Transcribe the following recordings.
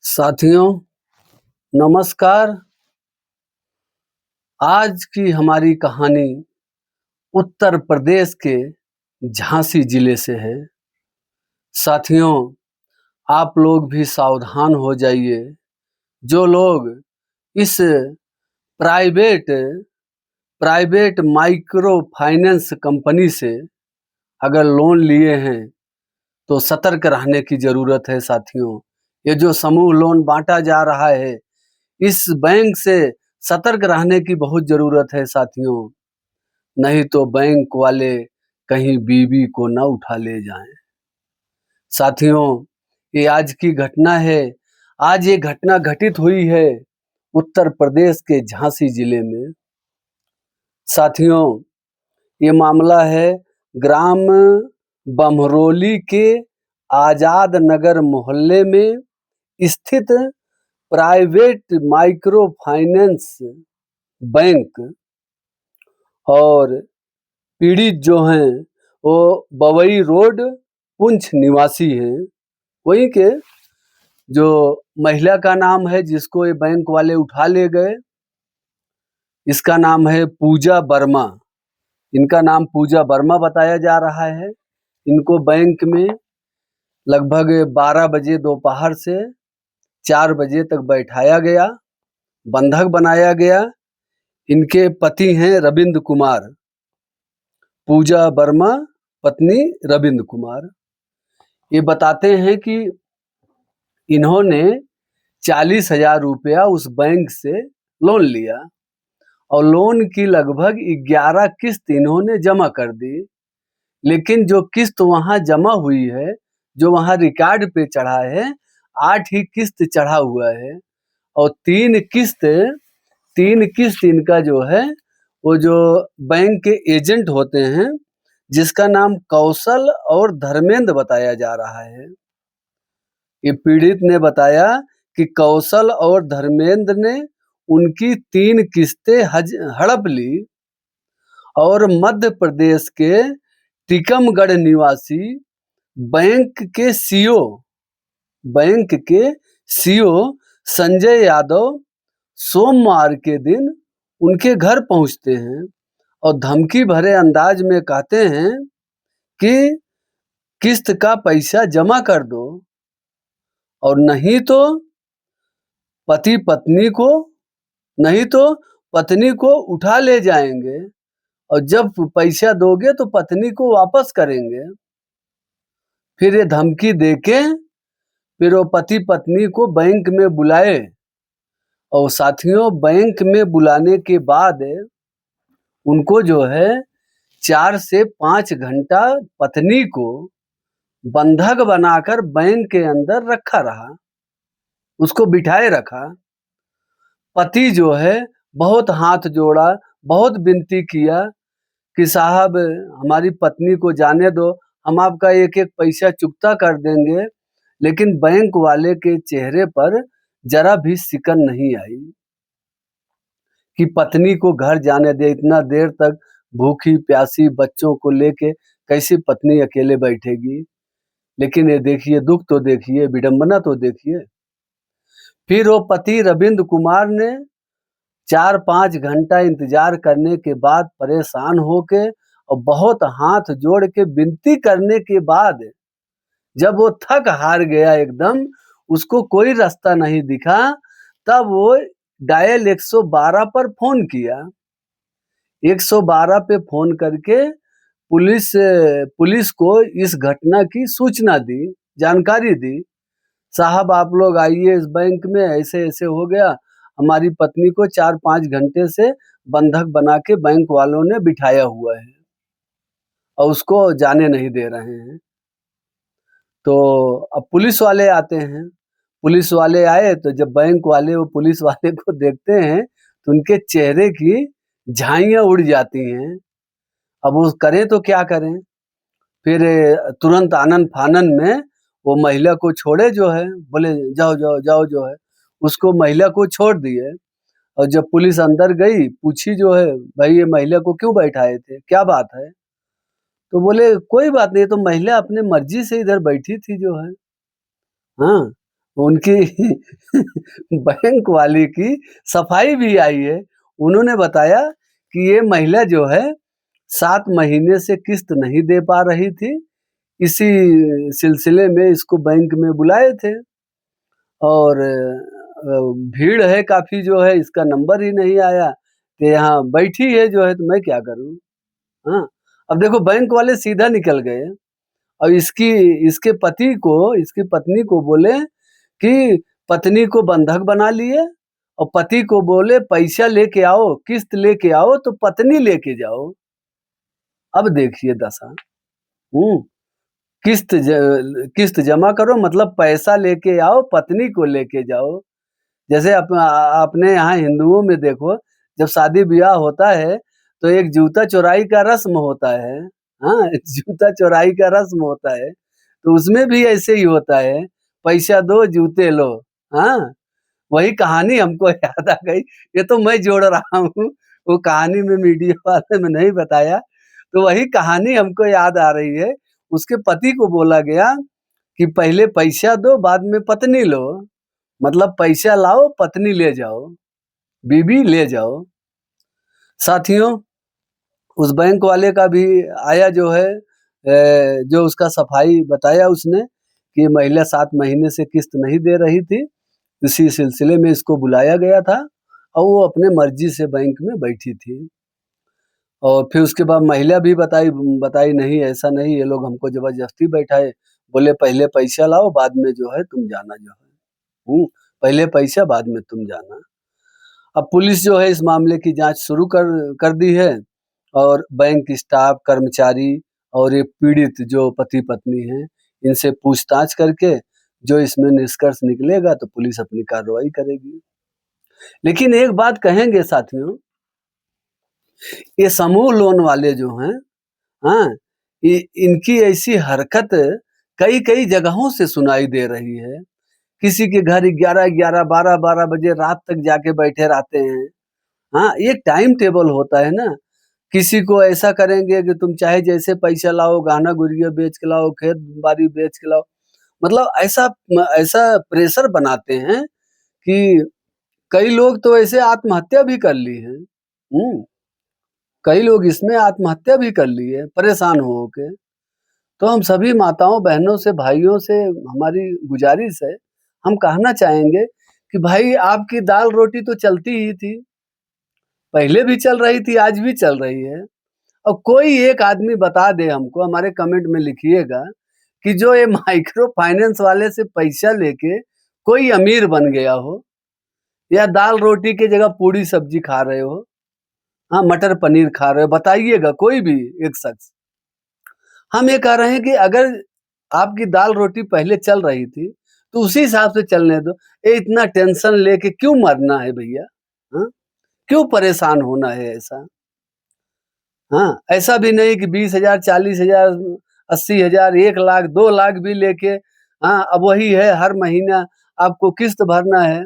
साथियों नमस्कार। आज की हमारी कहानी उत्तर प्रदेश के झांसी जिले से है। साथियों आप लोग भी सावधान हो जाइए। जो लोग इस private private micro finance company से अगर लोन लिए हैं तो सतर्क रहने की ज़रूरत है। साथियों ये जो समूह लोन बांटा जा रहा है, इस बैंक से सतर्क रहने की बहुत ज़रूरत है साथियों, नहीं तो बैंक वाले कहीं बीवी को ना उठा ले जाएं। साथियों ये आज की घटना है। आज ये घटना घटित हुई है उत्तर प्रदेश के झांसी जिले में। साथियों ये मामला है ग्राम बमरोली के आजाद नगर मोहल्ले में स्थित प्राइवेट माइक्रो फाइनेंस बैंक। और पीड़ित जो हैं वो बवई रोड पुंछ निवासी हैं। वहीं के जो महिला का नाम है जिसको ये बैंक वाले उठा ले गए, इसका नाम है पूजा वर्मा। इनका नाम पूजा वर्मा बताया जा रहा है। इनको बैंक में लगभग 12 बजे दोपहर से 4 बजे तक बैठाया गया, बंधक बनाया गया। इनके पति हैं रविंद्र कुमार, पूजा वर्मा पत्नी रविंद्र कुमार। ये बताते हैं कि इन्होंने 40,000 रुपया उस बैंक से लोन लिया और लोन की लगभग 11 किस्त इन्होंने जमा कर दी। लेकिन जो किस्त वहां जमा हुई है, जो वहां रिकॉर्ड पे चढ़ा है, 8 ही किस्त चढ़ा हुआ है। और 3 किस्त इनका जो है, वो जो बैंक के एजेंट होते हैं जिसका नाम कौशल और धर्मेंद्र बताया जा रहा है। ये पीड़ित ने बताया कि कौशल और धर्मेंद्र ने उनकी 3 किस्तें हड़प ली और मध्य प्रदेश के टीकमगढ़ निवासी बैंक के सीओ संजय यादव सोमवार के दिन उनके घर पहुंचते हैं और धमकी भरे अंदाज में कहते हैं कि किस्त का पैसा जमा कर दो और नहीं तो पत्नी को उठा ले जाएंगे और जब पैसा दोगे तो पत्नी को वापस करेंगे। फिर ये धमकी देके फिर वो पति पत्नी को बैंक में बुलाए और साथियों बैंक में बुलाने के बाद उनको जो है 4 से 5 घंटा पत्नी को बंधक बनाकर बैंक के अंदर रखा रहा, उसको बिठाए रखा। पति जो है बहुत हाथ जोड़ा, बहुत विनती किया कि साहब हमारी पत्नी को जाने दो, हम आपका एक एक पैसा चुकता कर देंगे। लेकिन बैंक वाले के चेहरे पर जरा भी सिकन नहीं आई कि पत्नी को घर जाने दे। इतना देर तक भूखी प्यासी बच्चों को लेके कैसे पत्नी अकेले बैठेगी। लेकिन ये देखिए, दुख तो देखिए, विडंबना तो देखिए। फिर वो पति रविंद्र कुमार ने 4-5 घंटा इंतजार करने के बाद परेशान होके और बहुत हाथ जोड़ के विनती करने के बाद जब वो थक हार गया एकदम, उसको कोई रास्ता नहीं दिखा, तब वो डायल 112 पर फोन किया। 112 पे फोन करके पुलिस को इस घटना की सूचना दी, जानकारी दी। साहब आप लोग आइए इस बैंक में, ऐसे ऐसे हो गया, हमारी पत्नी को 4-5 घंटे से बंधक बना के बैंक वालों ने बिठाया हुआ है और उसको जाने नहीं दे रहे हैं। तो अब पुलिस वाले आते हैं। पुलिस वाले आए तो जब बैंक वाले वो पुलिस वाले को देखते हैं तो उनके चेहरे की झाइयाँ उड़ जाती हैं। अब वो करें तो क्या करें? फिर तुरंत आनन-फानन में वो महिला को छोड़े जो है, बोले जाओ, जाओ, जाओ जो है, उसको महिला को छोड़ दिए। और जब पुलिस अंदर गई, पूछी जो है, भाई ये महिला को क्यों बैठाए थे? क्या बात है? तो बोले कोई बात नहीं, तो महिला अपने मर्जी से इधर बैठी थी जो है। हाँ, उनकी बैंक वाली की सफाई भी आई है। उन्होंने बताया कि ये महिला जो है 7 महीने से किस्त नहीं दे पा रही थी। इसी सिलसिले में इसको बैंक में बुलाए थे और भीड़ है काफ़ी जो है, इसका नंबर ही नहीं आया कि यहाँ बैठी है जो है, तो मैं क्या करूँ? हाँ, अब देखो बैंक वाले सीधा निकल गए और इसके पति को, इसकी पत्नी को बोले कि पत्नी को बंधक बना लिए और पति को बोले पैसा लेके आओ, किस्त लेके आओ, तो पत्नी लेके जाओ। अब देखिए दशा। हुँ, किस्त जमा करो मतलब पैसा लेके आओ, पत्नी को लेके जाओ। जैसे अपने यहाँ हिंदुओं में देखो, जब शादी-ब्याह होता है, तो एक जूता चोराई का रस्म होता है। हाँ, जूता चोराई का रस्म होता है, तो उसमें भी ऐसे ही होता है, पैसा दो, जूते लो। हाँ, वही कहानी हमको याद आ गई। ये तो मैं जोड़ रहा हूँ, वो कहानी में मीडिया वाले में नहीं बताया, तो वही कहानी हमको याद आ रही है। उसके पति को बोला गया कि पहले पैसा दो, बाद में पत्नी लो। मतलब पैसा लाओ, पत्नी ले जाओ, बीवी ले जाओ। साथियों, उस बैंक वाले का भी आया जो है, जो उसका सफाई बताया उसने कि महिला 7 महीने से किस्त नहीं दे रही थी। इसी सिलसिले में इसको बुलाया गया था और वो अपने मर्जी से बैंक में बैठी थी। और फिर उसके बाद महिला भी बताई बताई नहीं, ऐसा नहीं, ये लोग हमको ज़बरदस्ती बैठाए। बोले पहले पैसा लाओ, बाद में जो है तुम जाना जो है। पहले पैसा, बाद में तुम जाना। अब पुलिस जो है इस मामले की जाँच शुरू कर दी है और बैंक स्टाफ, कर्मचारी और ये पीड़ित जो पति-पत्नी हैं, इनसे पूछताछ करके जो इसमें निष्कर्ष निकलेगा तो पुलिस अपनी कार्रवाई करेगी। लेकिन एक बात कहेंगे साथियों, ये समूह लोन वाले जो हैं, हाँ, इनकी ऐसी हरकत कई-कई जगहों से सुनाई दे रही है। किसी के घर 11-11, 12-12 बजे रात तक जाके बैठे रहते हैं। हाँ, एक टाइम टेबल होता है ना। किसी को ऐसा करेंगे कि तुम चाहे जैसे पैसा लाओ, गहना गुड़िया बेच के लाओ, खेत-बाड़ी बेच के लाओ। मतलब ऐसा प्रेशर बनाते हैं कि कई लोग तो ऐसे आत्महत्या भी कर ली हैं। हुँ, कई लोग इसमें आत्महत्या भी कर ली है, परेशान हो के। तो हम सभी माताओं, बहनों से, भाइयों से हमारी गुज़ारिश है, हम कहना चाहेंगे कि भाई आपकी दाल-रोटी तो चलती ही थी, पहले भी चल रही थी, आज भी चल रही है। और कोई एक आदमी बता दे हमको, हमारे कमेंट में लिखिएगा कि जो ये माइक्रो फाइनेंस वाले से पैसा लेके कोई अमीर बन गया हो या दाल-रोटी की जगह पूड़ी-सब्जी खा रहे हो, हाँ, मटर पनीर खा रहे हो, बताइएगा कोई भी एक शख्स। हम ये कह रहे हैं कि अगर आपकी दाल-रोटी पहले चल रही थी, तो उसी हिसाब से चलने दो। ये इतना टेंशन लेके क्यों मरना है भैया? हाँ? क्यों परेशान होना है ऐसा? हाँ, ऐसा भी नहीं कि 20,000, 40,000, 80,000, 1 लाख, 2 लाख भी लेके, हाँ, अब वही है हर महीना आपको किस्त भरना है।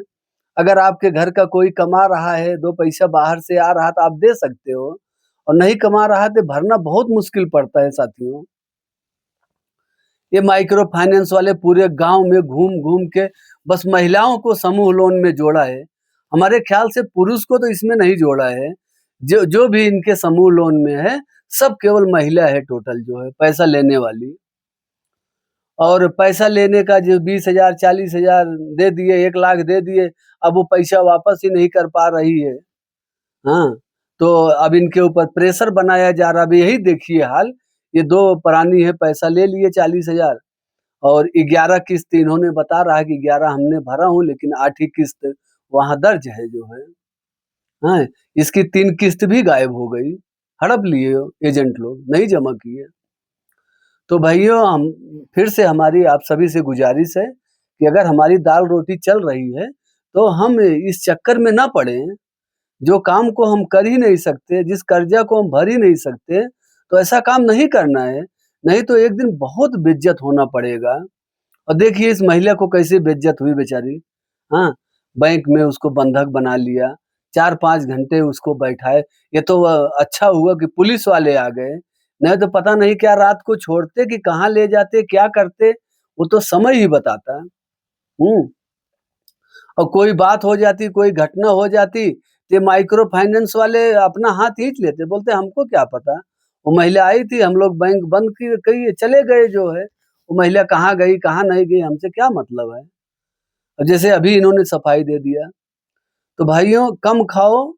अगर आपके घर का कोई कमा रहा है, 2 पैसा बाहर से आ रहा तो आप दे सकते हो और नहीं कमा रहा तो भरना बहुत मुश्किल पड़ता है साथियों। ये माइक्रो फाइनेंस वाले पूरे गाँव में घूम-घूम के बस महिलाओं को समूह लोन में जोड़ा है। हमारे ख्याल से पुरुष को तो इसमें नहीं जोड़ा है। जो जो भी इनके समूह लोन में है, सब केवल महिला है टोटल जो है पैसा लेने वाली। और पैसा लेने का जो 20,000, 40,000 दे दिए, 1 लाख दे दिए, अब वो पैसा वापस ही नहीं कर पा रही है। हाँ, तो अब इनके ऊपर प्रेशर बनाया जा रहा है। अभी यही देखिए हाल, ये 2 प्राणी है पैसा ले लिए 40,000 और 11 किस्त इन्होंने बता रहा है कि 11 हमने भरा हूँ, लेकिन 8 ही किस्त वहाँ दर्ज है जो है। हाँ, इसकी 3 किस्त भी गायब हो गई, हड़प लिए एजेंट लोग, नहीं जमा किए। तो भाइयों, हम फिर से हमारी आप सभी से गुज़ारिश है कि अगर हमारी दाल-रोटी चल रही है, तो हम इस चक्कर में ना पड़ें। जो काम को हम कर ही नहीं सकते, जिस कर्जा को हम भर ही नहीं सकते, तो ऐसा काम नहीं करना है, नहीं तो एक दिन बहुत बेइज़्ज़त होना पड़ेगा। और देखिए इस महिला को कैसे बेइज्जत हुई बेचारी, हाँ? बैंक में उसको बंधक बना लिया, 4-5 घंटे उसको बैठाए। ये तो अच्छा हुआ कि पुलिस वाले आ गए, नहीं तो पता नहीं क्या रात को छोड़ते कि कहाँ ले जाते, क्या करते, वो तो समय ही बताता। हुँ? और कोई बात हो जाती, कोई घटना हो जाती, तो माइक्रो फाइनेंस वाले अपना हाथ खींच लेते, बोलते हमको क्या पता, वो महिला आई थी, हम लोग बैंक बंद किए चले गए जो है, वो महिला कहाँ गई कहाँ नहीं गई हमसे क्या मतलब है। और जैसे अभी इन्होंने सफाई दे दिया, तो भाइयों कम खाओ,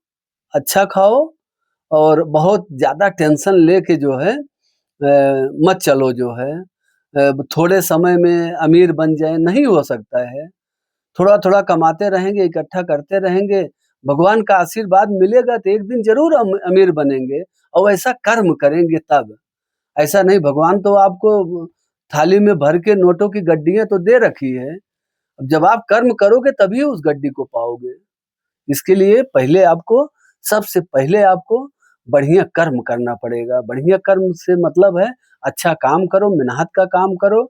अच्छा खाओ और बहुत ज़्यादा टेंशन लेके जो है मत चलो जो है। थोड़े समय में अमीर बन जाए, नहीं हो सकता है। थोड़ा-थोड़ा कमाते रहेंगे, इकट्ठा करते रहेंगे, भगवान का आशीर्वाद मिलेगा तो एक दिन ज़रूर अमीर बनेंगे और ऐसा कर्म करेंगे तब। ऐसा नहीं, भगवान तो आपको थाली में भर के नोटों की गड्डियाँ तो दे रखी है। अब जब आप कर्म करोगे तभी उस गड्डी को पाओगे। इसके लिए पहले आपको सबसे पहले आपको बढ़िया कर्म करना पड़ेगा। बढ़िया कर्म से मतलब है अच्छा काम करो, मेहनत का काम करो।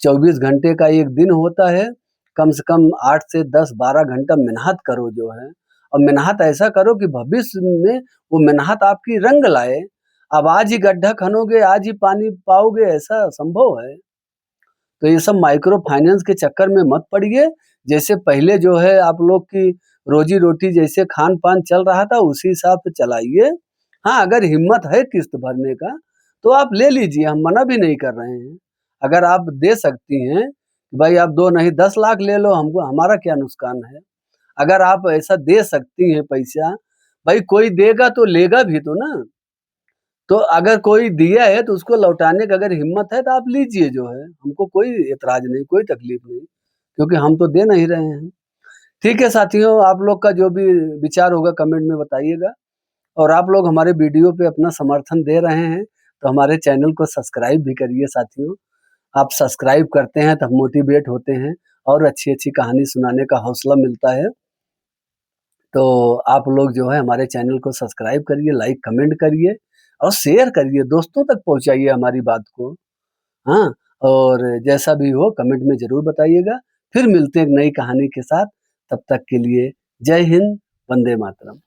24 घंटे का एक दिन होता है, कम से कम 8 से 10-12 घंटा मेहनत करो जो है, और मेहनत ऐसा करो कि भविष्य में वो मेहनत आपकी रंग लाए। अब आज ही गड्ढा खनोगे, आज ही पानी पाओगे ऐसा संभव है? तो ये सब माइक्रो फाइनेंस के चक्कर में मत पड़िए। जैसे पहले जो है आप लोग की रोजी-रोटी जैसे खान-पान चल रहा था उसी हिसाब से चलाइए। हाँ, अगर हिम्मत है किस्त भरने का तो आप ले लीजिए, हम मना भी नहीं कर रहे हैं। अगर आप दे सकती हैं, भाई आप 2 नहीं 10 लाख ले लो, हमको हमारा क्या नुकसान है। अगर आप ऐसा दे सकती हैं पैसा, भाई कोई देगा तो लेगा भी तो ना। तो अगर कोई दिया है तो उसको लौटाने की अगर हिम्मत है तो आप लीजिए जो है, हमको कोई ऐतराज़ नहीं, कोई तकलीफ नहीं, क्योंकि हम तो दे नहीं रहे हैं। ठीक है साथियों, आप लोग का जो भी विचार होगा कमेंट में बताइएगा, और आप लोग हमारे वीडियो पे अपना समर्थन दे रहे हैं, तो हमारे चैनल को सब्सक्राइब भी करिए साथियों। आप सब्सक्राइब करते हैं तो हम मोटिवेट होते हैं और अच्छी-अच्छी कहानी सुनाने का हौसला मिलता है। तो आप लोग जो है हमारे चैनल को सब्सक्राइब करिए, लाइक, कमेंट करिए और शेयर करिए, दोस्तों तक पहुँचाइए हमारी बात को। हाँ, और जैसा भी हो कमेंट में ज़रूर बताइएगा। फिर मिलते हैं एक नई कहानी के साथ, तब तक के लिए जय हिंद, वंदे मातरम।